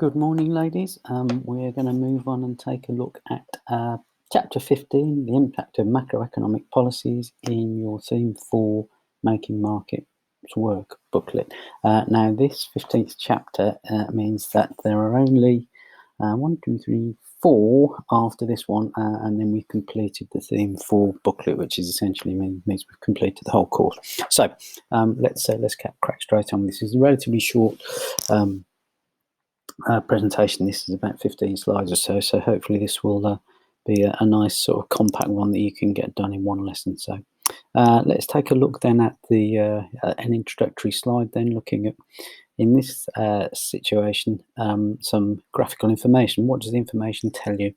Good morning, ladies. We're going to move on and take a look at Chapter 15, the impact of macroeconomic policies in your Theme 4 Making Markets Work booklet. Now, this 15th chapter means that there are only 1, 2, 3, 4 after this one, and then we've completed the Theme 4 booklet, which is essentially means we've completed the whole course. So let's crack straight on. This is a relatively short presentation. This is about 15 slides or so, so hopefully this will be a nice sort of compact one that you can get done in one lesson. So let's take a look then at the an introductory slide, then looking at, in this situation, some graphical information. What does the information tell you?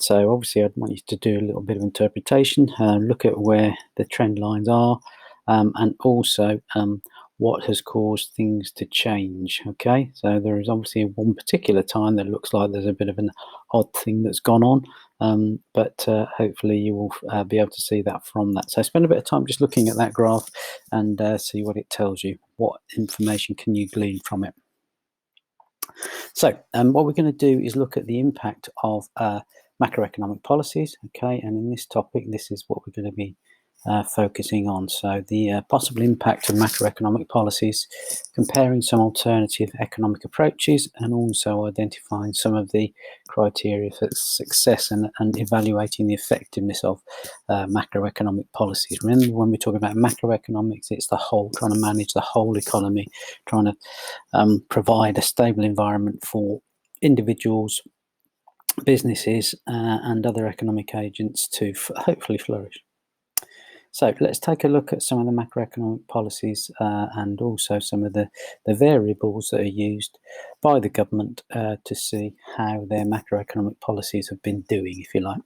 So obviously I'd want you to do a little bit of interpretation, look at where the trend lines are, and also what has caused things to change. Okay, so there is obviously one particular time that looks like there's a bit of an odd thing that's gone on, but hopefully you will be able to see that from that. So spend a bit of time just looking at that graph and see what it tells you. What information can you glean from it? So what we're going to do is look at the impact of macroeconomic policies. Okay, and in this topic, this is what we're going to be focusing on. So the possible impact of macroeconomic policies, comparing some alternative economic approaches, and also identifying some of the criteria for success and evaluating the effectiveness of macroeconomic policies. Remember, when we talk about macroeconomics, it's the whole, trying to manage the whole economy, trying to provide a stable environment for individuals, businesses, and other economic agents to hopefully flourish. So let's take a look at some of the macroeconomic policies and also some of the variables that are used by the government to see how their macroeconomic policies have been doing, if you like.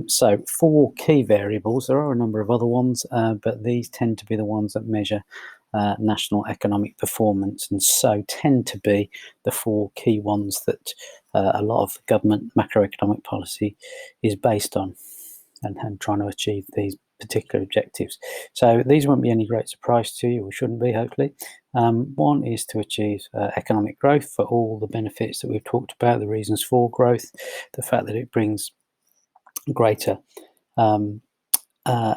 So 4 key variables. There are a number of other ones, but these tend to be the ones that measure national economic performance, and so tend to be the 4 key ones that a lot of government macroeconomic policy is based on and trying to achieve these particular objectives. So these won't be any great surprise to you, or shouldn't be, hopefully. One is to achieve economic growth for all the benefits that we've talked about, the reasons for growth, the fact that it brings greater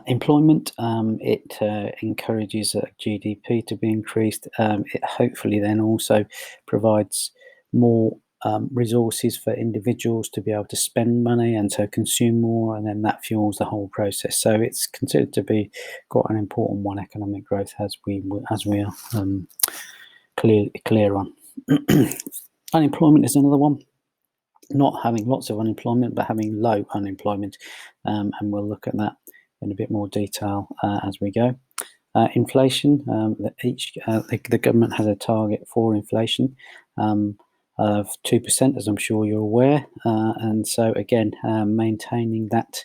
employment, it encourages GDP to be increased, it hopefully then also provides more resources for individuals to be able to spend money and so consume more, and then that fuels the whole process. So it's considered to be quite an important one, economic growth, as we are clear on. Unemployment is another one. Not having lots of unemployment, but having low unemployment, and we'll look at that in a bit more detail as we go. Inflation, the government has a target for inflation of 2%, as I'm sure you're aware, and so again, maintaining that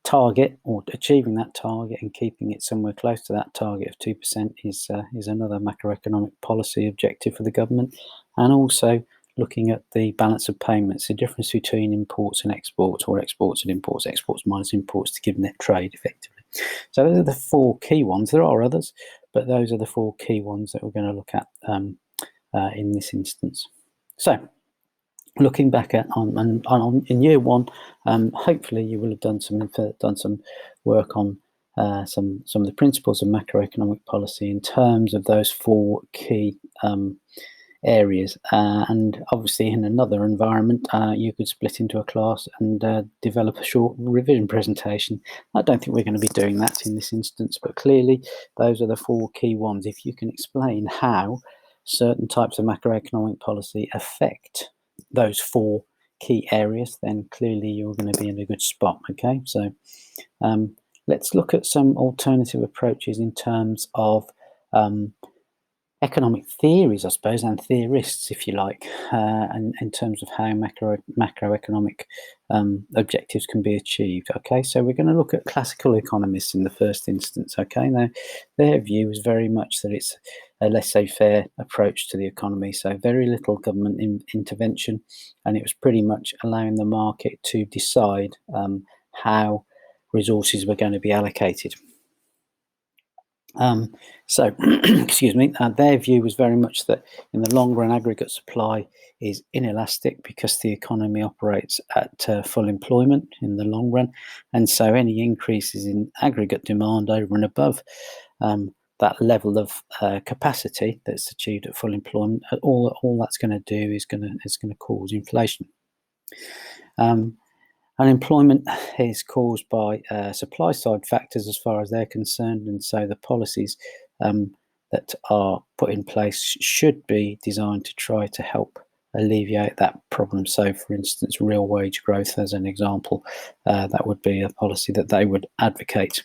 target, or achieving that target and keeping it somewhere close to that target of 2% is another macroeconomic policy objective for the government. And also looking at the balance of payments, the difference between imports and exports, or exports and imports, exports minus imports, to give net trade effectively. So those are the 4 key ones. There are others, but those are the 4 key ones that we're going to look at in this instance. So looking back at in year 1, hopefully you will have done some work on some of the principles of macroeconomic policy in terms of those 4 key areas, and obviously in another environment you could split into a class and develop a short revision presentation. I don't think we're going to be doing that in this instance, but clearly those are the 4 key ones. If you can explain how certain types of macroeconomic policy affect those 4 key areas, then clearly you're going to be in a good spot. Okay, so let's look at some alternative approaches in terms of economic theories, I suppose, and theorists, if you like, and in terms of how macroeconomic objectives can be achieved. Okay, so we're going to look at classical economists in the first instance. Okay, now their view is very much that it's a laissez-faire approach to the economy, so very little government intervention, and it was pretty much allowing the market to decide how resources were going to be allocated. So, excuse me, their view was very much that in the long run, aggregate supply is inelastic because the economy operates at full employment in the long run. And so any increases in aggregate demand over and above that level of capacity that's achieved at full employment, all that's going to do is going to cause inflation. Unemployment is caused by supply side factors as far as they're concerned, and so the policies that are put in place should be designed to try to help alleviate that problem. So, for instance, real wage growth, as an example, that would be a policy that they would advocate.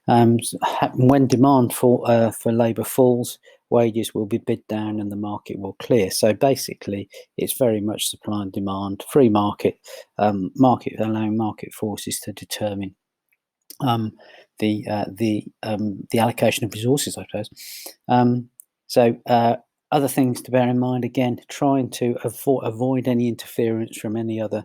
When demand for labour falls, wages will be bid down and the market will clear. So basically, it's very much supply and demand, free market, allowing market forces to determine the allocation of resources, I suppose. Other things to bear in mind, again, trying to avoid any interference from any other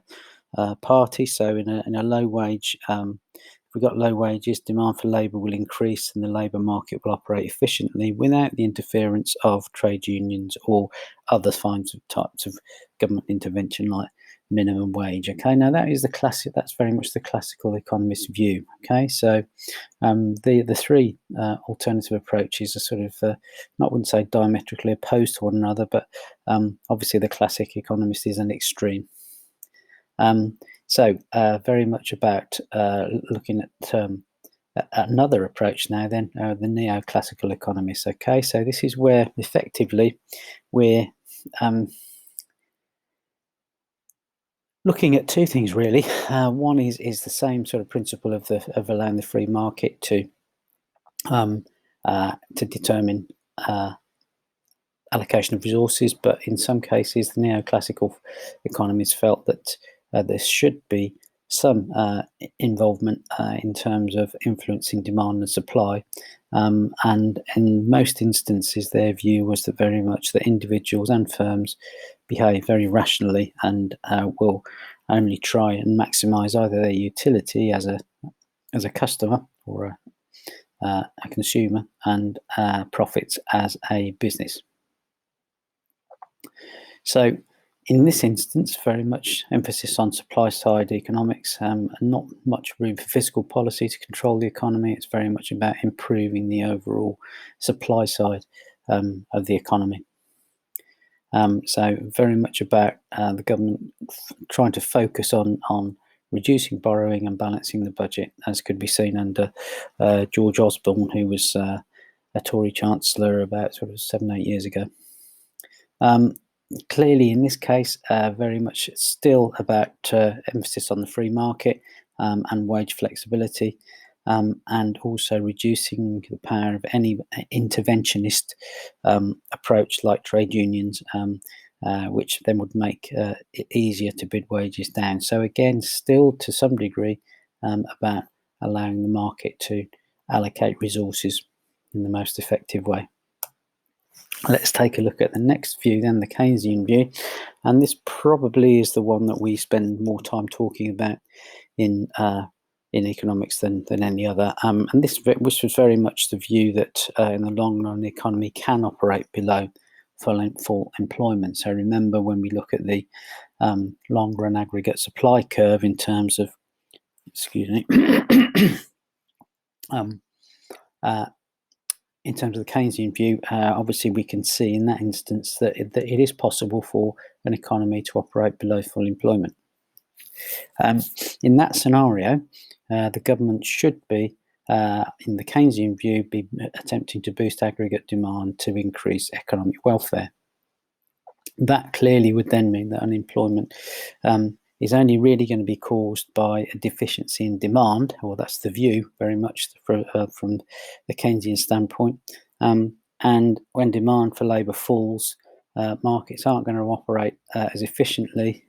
party. So in a low wage, if we've got low wages, demand for labour will increase and the labour market will operate efficiently without the interference of trade unions or other types of government intervention like minimum wage. Okay, now that is that's very much the classical economist view. Okay, so the three alternative approaches are sort of not wouldn't say diametrically opposed to one another, but obviously the classic economist is an extreme. Very much about looking at another approach now then, the neoclassical economists. Okay, so this is where effectively we're looking at two things really. One is the same sort of principle of allowing the free market to determine allocation of resources, but in some cases the neoclassical economists felt that there should be some involvement in terms of influencing demand and supply, and in most instances their view was that very much that individuals and firms behave very rationally and will only try and maximize either their utility as a customer or a consumer and profits as a business. So in this instance, very much emphasis on supply side economics, and not much room for fiscal policy to control the economy. It's very much about improving the overall supply side of the economy. So very much about the government trying to focus on reducing borrowing and balancing the budget, as could be seen under George Osborne, who was a Tory Chancellor about sort of 7-8 years ago. Clearly, in this case, very much still about emphasis on the free market and wage flexibility, and also reducing the power of any interventionist approach like trade unions, which then would make it easier to bid wages down. So again, still to some degree about allowing the market to allocate resources in the most effective way. Let's take a look at the next view then, the Keynesian view, and this probably is the one that we spend more time talking about in economics than any other. And this was very much the view that in the long run the economy can operate below full employment. So remember, when we look at the long run aggregate supply curve in terms of, excuse me, in terms of the Keynesian view, obviously we can see in that instance that it is possible for an economy to operate below full employment. In that scenario, the government should be, in the Keynesian view, be attempting to boost aggregate demand to increase economic welfare. That clearly would then mean that unemployment is only really going to be caused by a deficiency in demand, or that's the view very much from the Keynesian standpoint. And when demand for labour falls, markets aren't going to operate as efficiently,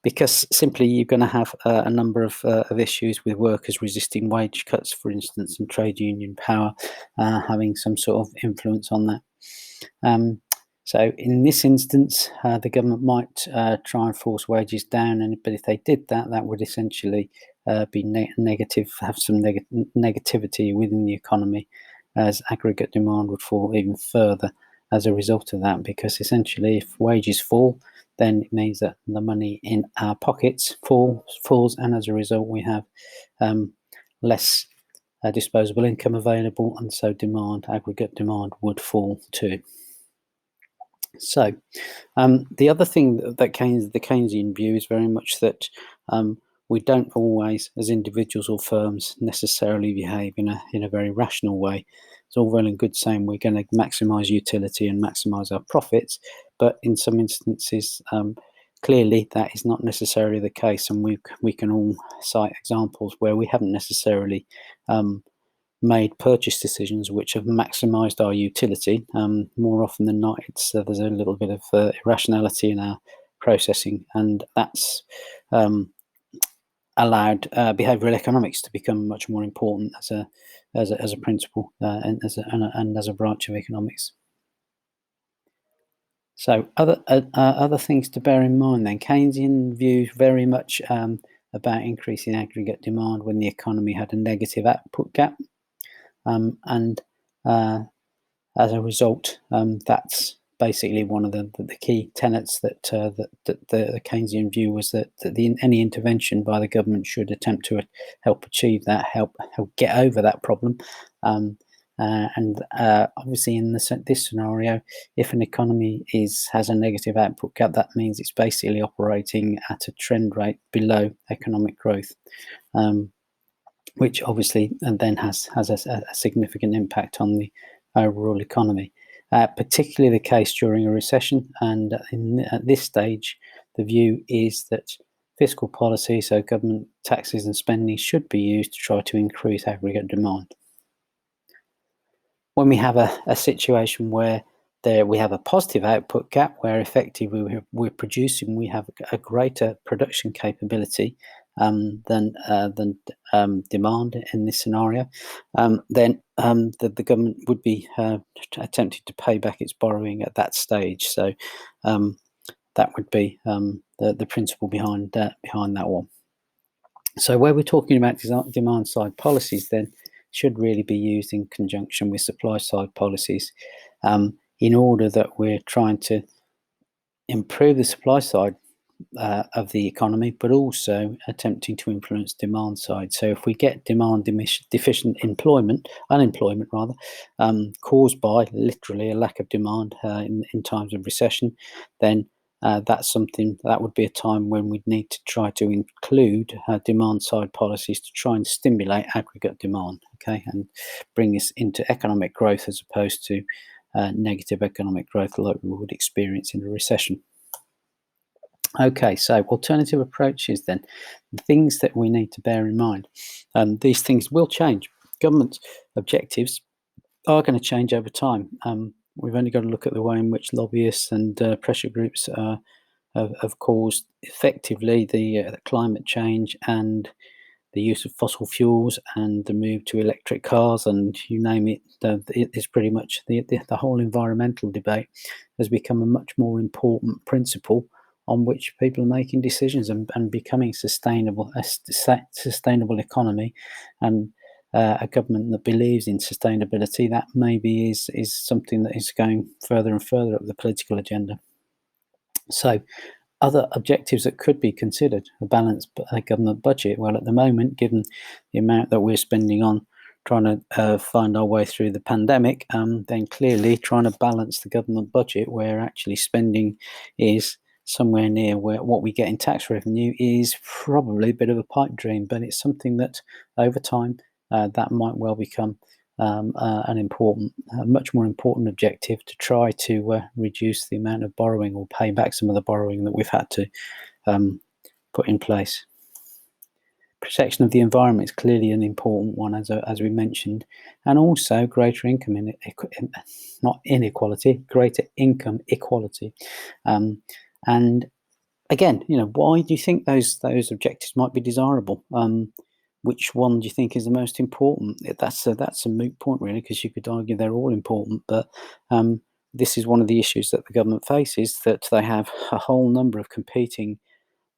because simply you're going to have a number of issues with workers resisting wage cuts, for instance, and trade union power having some sort of influence on that. So in this instance, the government might try and force wages down, but if they did that, that would essentially be negative, have some negativity within the economy, as aggregate demand would fall even further as a result of that. Because essentially, if wages fall, then it means that the money in our pockets falls, and as a result, we have less disposable income available, and so aggregate demand would fall too. So the other thing that the Keynesian view is very much that we don't always, as individuals or firms, necessarily behave in a very rational way. It's all well and good saying we're going to maximise utility and maximise our profits, but in some instances, clearly that is not necessarily the case, and we can all cite examples where we haven't necessarily made purchase decisions which have maximised our utility. More often than not, there's a little bit of irrationality in our processing, and that's allowed behavioural economics to become much more important as a principle and as a branch of economics. So other things to bear in mind then. Keynesian views very much about increasing aggregate demand when the economy had a negative output gap. And as a result, that's basically one of the key tenets that the Keynesian view was that any intervention by the government should attempt to help achieve that, help get over that problem. Obviously, in this scenario, if an economy has a negative output gap, that means it's basically operating at a trend rate below economic growth. Which obviously and then has a significant impact on the overall economy, particularly the case during a recession. And at this stage, the view is that fiscal policy, so government taxes and spending, should be used to try to increase aggregate demand. When we have a situation where we have a positive output gap, where effectively we're producing, we have a greater production capability than demand in this scenario, then the government would be attempting to pay back its borrowing at that stage. So that would be the principle behind that one. So where we're talking about demand side policies, then should really be used in conjunction with supply side policies, in order that we're trying to improve the supply side of the economy, but also attempting to influence demand side. So if we get demand deficient unemployment rather, caused by literally a lack of demand in times of recession, then that's something that would be a time when we'd need to try to include demand side policies to try and stimulate aggregate demand, and bring us into economic growth as opposed to negative economic growth like we would experience in a recession. Okay, so alternative approaches then, the things that we need to bear in mind. These things will change. Government objectives are going to change over time. We've only got to look at the way in which lobbyists and pressure groups have caused effectively the climate change and the use of fossil fuels and the move to electric cars, and you name it. It's pretty much the whole environmental debate has become a much more important principle on which people are making decisions and becoming a sustainable economy, and a government that believes in sustainability, that maybe is something that is going further and further up the political agenda. So other objectives that could be considered: a balanced government budget. Well, at the moment, given the amount that we're spending on trying to find our way through the pandemic, then clearly trying to balance the government budget, where actually spending is somewhere near where what we get in tax revenue, is probably a bit of a pipe dream, but it's something that over time that might well become a much more important objective, to try to reduce the amount of borrowing or pay back some of the borrowing that we've had to put in place. Protection of the environment is clearly an important one, as we mentioned, and also greater income not inequality, greater income equality. And again, why do you think those objectives might be desirable? Which one do you think is the most important? That's a moot point, really, because you could argue they're all important. But this is one of the issues that the government faces, that they have a whole number of competing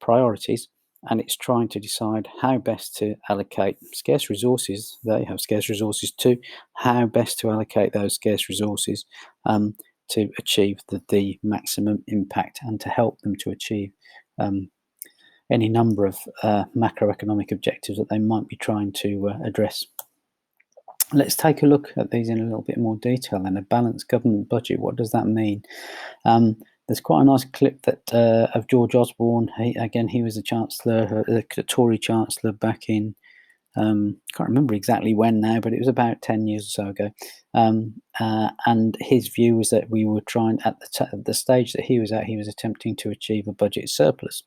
priorities, and it's trying to decide how best to allocate scarce resources. They have scarce resources too. How best to allocate those scarce resources to achieve the maximum impact and to help them to achieve any number of macroeconomic objectives that they might be trying to address. Let's take a look at these in a little bit more detail. Then, a balanced government budget, what does that mean? There's quite a nice clip that of George Osborne. He was a chancellor, a Tory chancellor back in, can't remember exactly when now, but it was about 10 years or so ago. And his view was that we were trying, at the stage that he was at, he was attempting to achieve a budget surplus.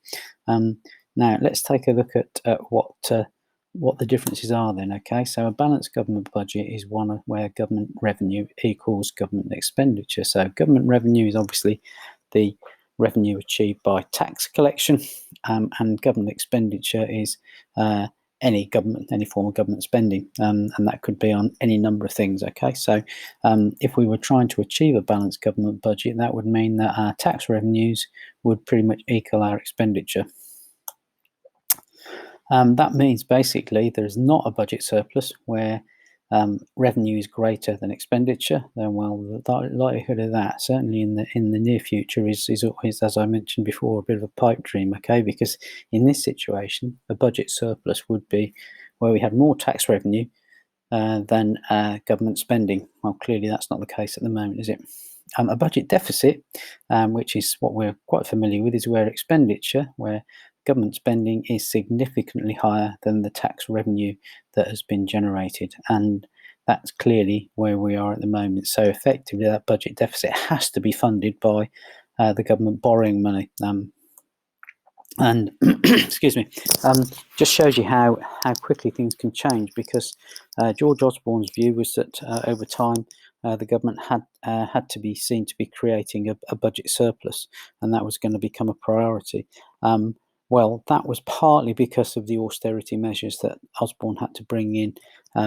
Now, let's take a look at what the differences are then, okay? So a balanced government budget is one where government revenue equals government expenditure. So government revenue is obviously the revenue achieved by tax collection, and government expenditure is any form of government spending, and that could be on any number of things, okay? So if we were trying to achieve a balanced government budget, that would mean that our tax revenues would pretty much equal our expenditure. That means basically there is not a budget surplus where revenue is greater than expenditure. Then, well, the likelihood of that, certainly in the near future, is, as I mentioned before, a bit of a pipe dream. Okay, because in this situation, a budget surplus would be where we had more tax revenue than government spending. Well, clearly that's not the case at the moment, is it? A budget deficit, which is what we're quite familiar with, is where expenditure, where government spending is significantly higher than the tax revenue that has been generated, and that's clearly where we are at the moment. So effectively, that budget deficit has to be funded by the government borrowing money. And excuse me, just shows you how quickly things can change, because George Osborne's view was that over time the government had to be seen to be creating a budget surplus, and that was going to become a priority. Well, that was partly because of the austerity measures that Osborne had to bring in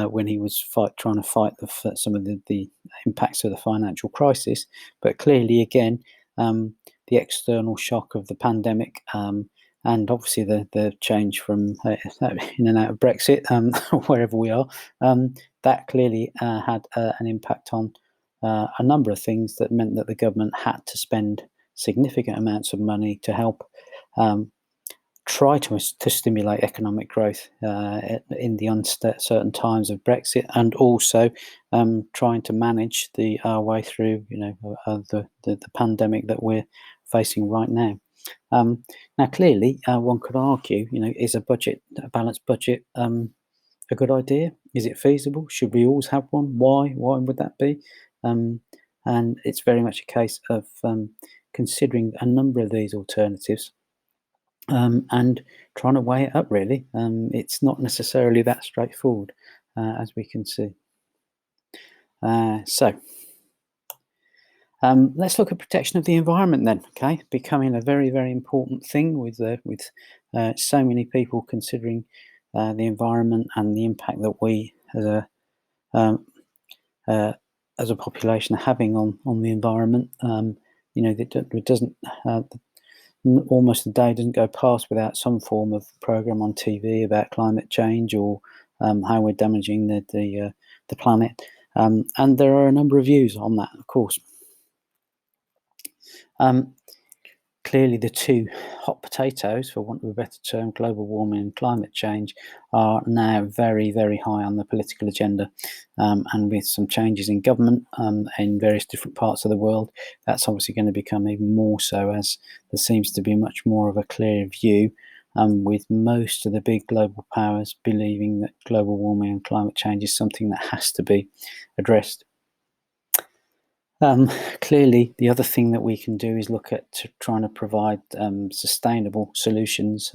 when he was trying to fight some of the impacts of the financial crisis. But clearly, again, the external shock of the pandemic, and obviously the change from in and out of Brexit, wherever we are, that clearly had an impact on a number of things that meant that the government had to spend significant amounts of money to help try to stimulate economic growth in the uncertain times of Brexit, and also trying to manage our way through, the pandemic that we're facing right now. Now, clearly, one could argue, is a balanced budget, a good idea? Is it feasible? Should we always have one? Why? Why would that be? And it's very much a case of considering a number of these alternatives. And trying to weigh it up, really. It's not necessarily that straightforward, as we can see. So let's look at protection of the environment then. Okay, becoming a very, very important thing with so many people considering the environment and the impact that we as a population are having on the environment. It doesn't. Almost a day doesn't go past without some form of program on TV about climate change or how we're damaging the planet, and there are a number of views on that, of course. Clearly, the two hot potatoes, for want of a better term, global warming and climate change, are now very, very high on the political agenda. And with some changes in government in various different parts of the world, that's obviously going to become even more so, as there seems to be much more of a clear view, with most of the big global powers believing that global warming and climate change is something that has to be addressed. Clearly, the other thing that we can do is look at trying to provide sustainable solutions,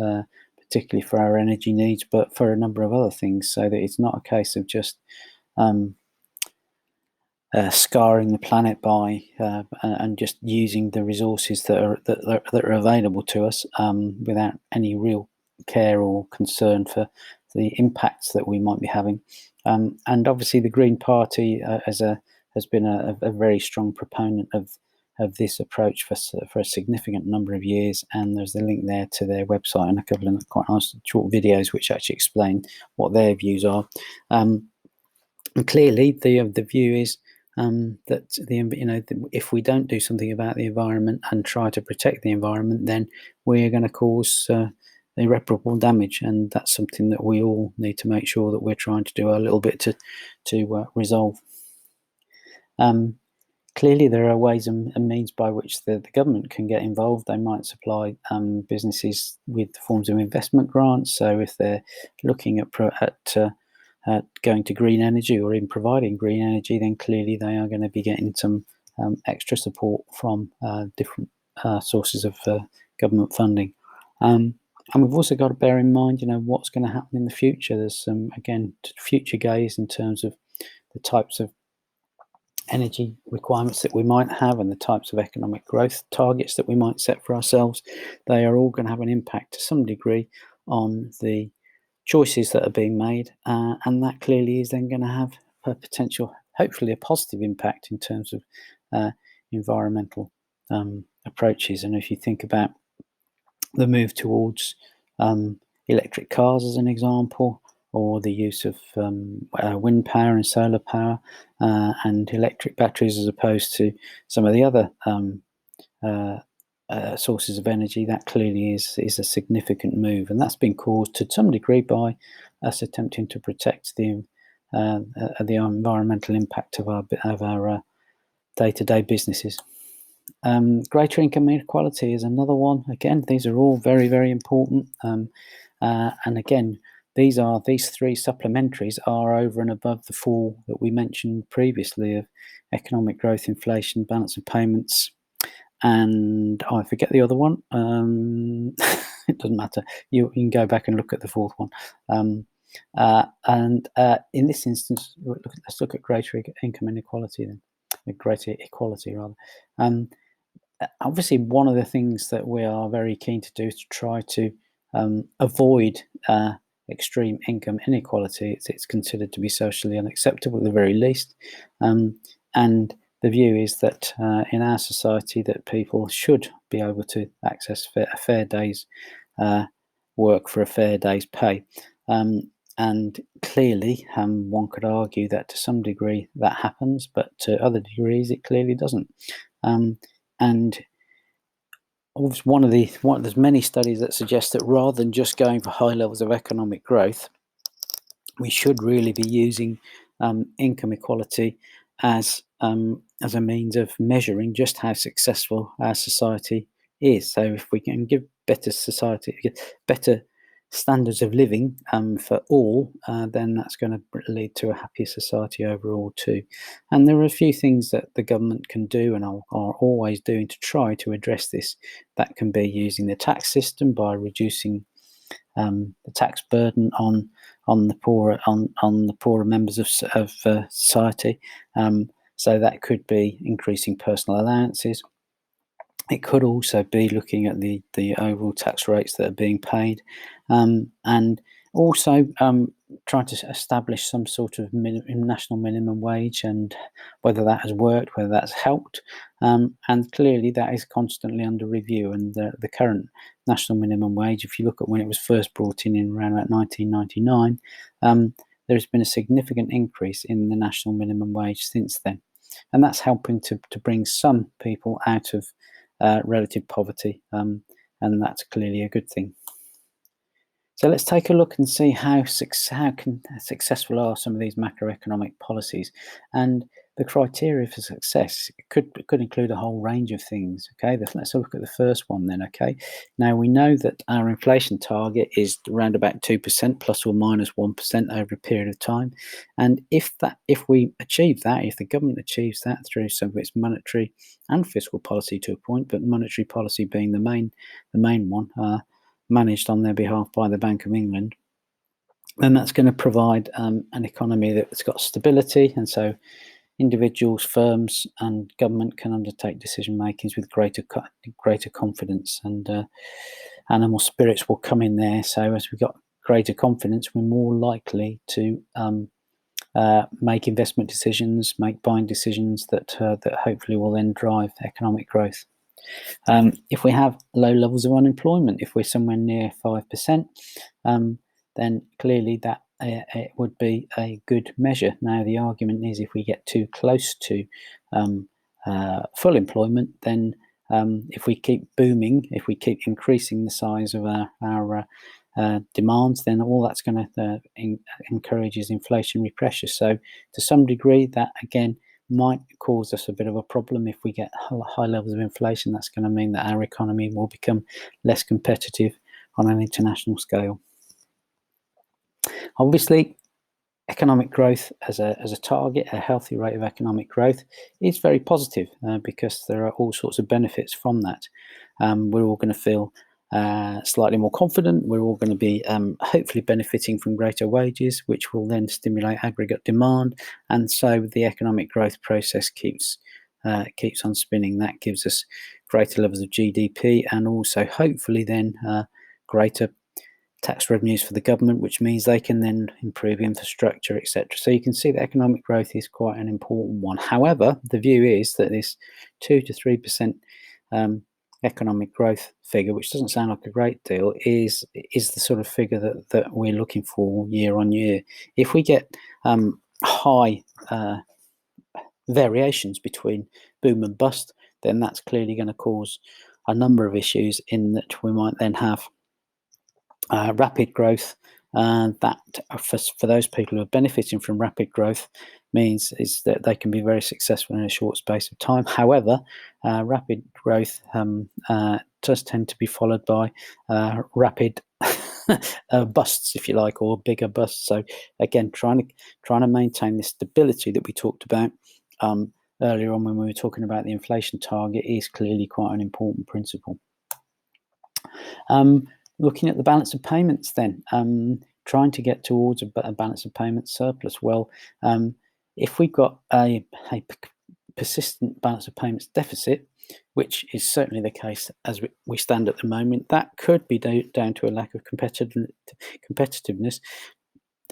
particularly for our energy needs, but for a number of other things, so that it's not a case of just scarring the planet by and just using the resources that are available to us without any real care or concern for the impacts that we might be having. And obviously, the Green Party has been a very strong proponent of of this approach for a significant number of years, and there's the link there to their website and a couple of quite nice short videos which actually explain what their views are. And clearly, the view is that if we don't do something about the environment and try to protect the environment, then we're going to cause irreparable damage, and that's something that we all need to make sure that we're trying to do a little bit to resolve. Clearly, there are ways and means by which the government can get involved. They might supply businesses with forms of investment grants. So if they're looking at going to green energy or even providing green energy, then clearly they are going to be getting some extra support from different sources of government funding. And we've also got to bear in mind, what's going to happen in the future. There's some, again, future gaze in terms of the types of energy requirements that we might have and the types of economic growth targets that we might set for ourselves. They are all going to have an impact to some degree on the choices that are being made, and that clearly is then going to have a potential, hopefully a positive impact in terms of environmental approaches. And if you think about the move towards electric cars as an example, or the use of wind power and solar power and electric batteries as opposed to some of the other sources of energy, that clearly is a significant move, and that's been caused to some degree by us attempting to protect the environmental impact of our day-to-day businesses. Greater income inequality is another one. Again, these are all very, very important, and again, these three supplementaries are over and above the four that we mentioned previously of economic growth, inflation, balance of payments, and I forget the other one. It doesn't matter. You can go back and look at the fourth one. And in this instance, let's look at greater income inequality then, greater equality rather. Obviously, one of the things that we are very keen to do is to try to avoid extreme income inequality. It's considered to be socially unacceptable at the very least, and the view is that in our society that people should be able to access a fair day's work for a fair day's pay, and clearly one could argue that to some degree that happens, but to other degrees it clearly doesn't. And there's many studies that suggest that rather than just going for high levels of economic growth, we should really be using income equality as a means of measuring just how successful our society is. So if we can give better standards of living for all, then that's going to lead to a happier society overall too. And there are a few things that the government can do and are always doing to try to address this. That can be using the tax system by reducing the tax burden on the poorer members of society. So that could be increasing personal allowances. It could also be looking at the overall tax rates that are being paid, and also trying to establish some sort of national minimum wage, and whether that has worked, whether that's helped. And clearly that is constantly under review, and the current national minimum wage, if you look at when it was first brought in around about 1999, there's been a significant increase in the national minimum wage since then. And that's helping to bring some people out of relative poverty, and that's clearly a good thing. So let's take a look and see how successful are some of these macroeconomic policies, and the criteria for success could include a whole range of things. Okay, let's look at the first one then. Okay, now we know that our inflation target is around about 2% plus or minus 1% over a period of time, and if we achieve that, if the government achieves that through some of its monetary and fiscal policy to a point, but monetary policy being the main one, managed on their behalf by the Bank of England, then that's going to provide an economy that's got stability, and so individuals, firms, and government can undertake decision makings with greater confidence, and animal spirits will come in there. So as we've got greater confidence, we're more likely to make investment decisions, make buying decisions that hopefully will then drive economic growth. If we have low levels of unemployment, if we're somewhere near 5%, then clearly that it would be a good measure. Now, the argument is if we get too close to full employment, then if we keep booming, if we keep increasing the size of our demands, then all that's going to encourage is inflationary pressure. So to some degree, that again might cause us a bit of a problem. If we get high levels of inflation, that's going to mean that our economy will become less competitive on an international scale. Obviously, economic growth as a target, a healthy rate of economic growth, is very positive because there are all sorts of benefits from that. We're all going to feel slightly more confident. We're all going to be hopefully benefiting from greater wages, which will then stimulate aggregate demand, and so the economic growth process keeps on spinning. That gives us greater levels of GDP and also hopefully then greater tax revenues for the government, which means they can then improve infrastructure, etc. So you can see that economic growth is quite an important one. However, the view is that this 2 to 3% economic growth figure, which doesn't sound like a great deal, is the sort of figure that we're looking for year on year. If we get high variations between boom and bust, then that's clearly going to cause a number of issues, in that we might then have rapid growth, and that for those people who are benefiting from rapid growth means is that they can be very successful in a short space of time. However, rapid growth does tend to be followed by rapid busts, if you like, or bigger busts. So again, trying to maintain this stability that we talked about earlier on when we were talking about the inflation target is clearly quite an important principle. Looking at the balance of payments then, trying to get towards a balance of payments surplus. Well, if we've got a persistent balance of payments deficit, which is certainly the case as we stand at the moment, that could be down to a lack of competitiveness,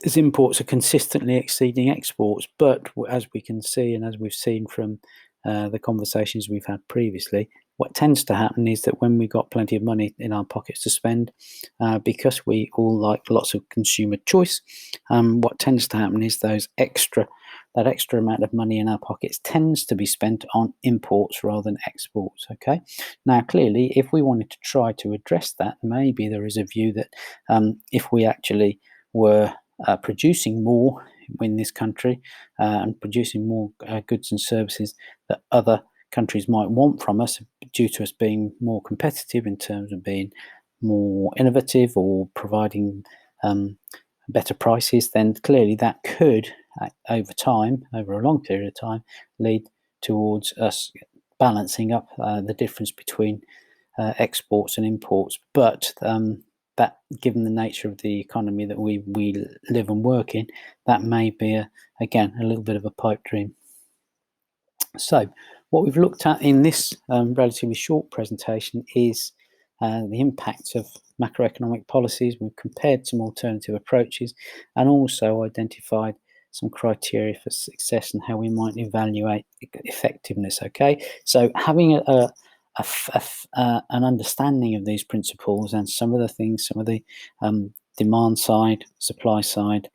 as imports are consistently exceeding exports. But as we can see, and as we've seen from the conversations we've had previously, what tends to happen is that when we've got plenty of money in our pockets to spend, because we all like lots of consumer choice, what tends to happen is that extra amount of money in our pockets tends to be spent on imports rather than exports. Okay, now clearly, if we wanted to try to address that, maybe there is a view that if we actually were producing more in this country and producing more goods and services that other countries might want from us, due to us being more competitive in terms of being more innovative or providing better prices, then clearly that could, over a long period of time, lead towards us balancing up the difference between exports and imports. But that, given the nature of the economy that we live and work in, that may be again a little bit of a pipe dream. So what we've looked at in this relatively short presentation is the impact of macroeconomic policies. We've compared some alternative approaches and also identified some criteria for success and how we might evaluate effectiveness. Okay, so having an understanding of these principles and some of the demand side, supply side,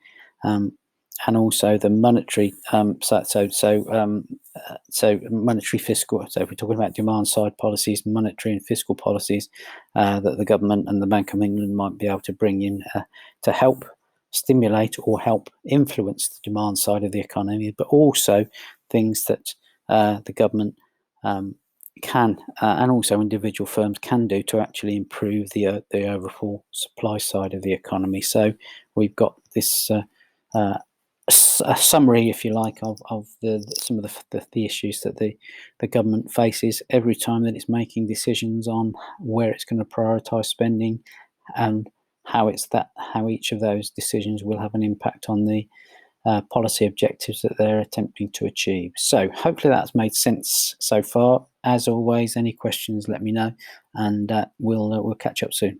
and also the monetary so monetary fiscal. So if we're talking about demand side policies, monetary and fiscal policies that the government and the Bank of England might be able to bring in to help stimulate or help influence the demand side of the economy, but also things that the government can and also individual firms can do to actually improve the overall supply side of the economy. So we've got this a summary, if you like, of some of the issues that the government faces every time that it's making decisions on where it's going to prioritise spending, and how each of those decisions will have an impact on the policy objectives that they're attempting to achieve. So hopefully that's made sense so far. As always, any questions, let me know, and we'll catch up soon.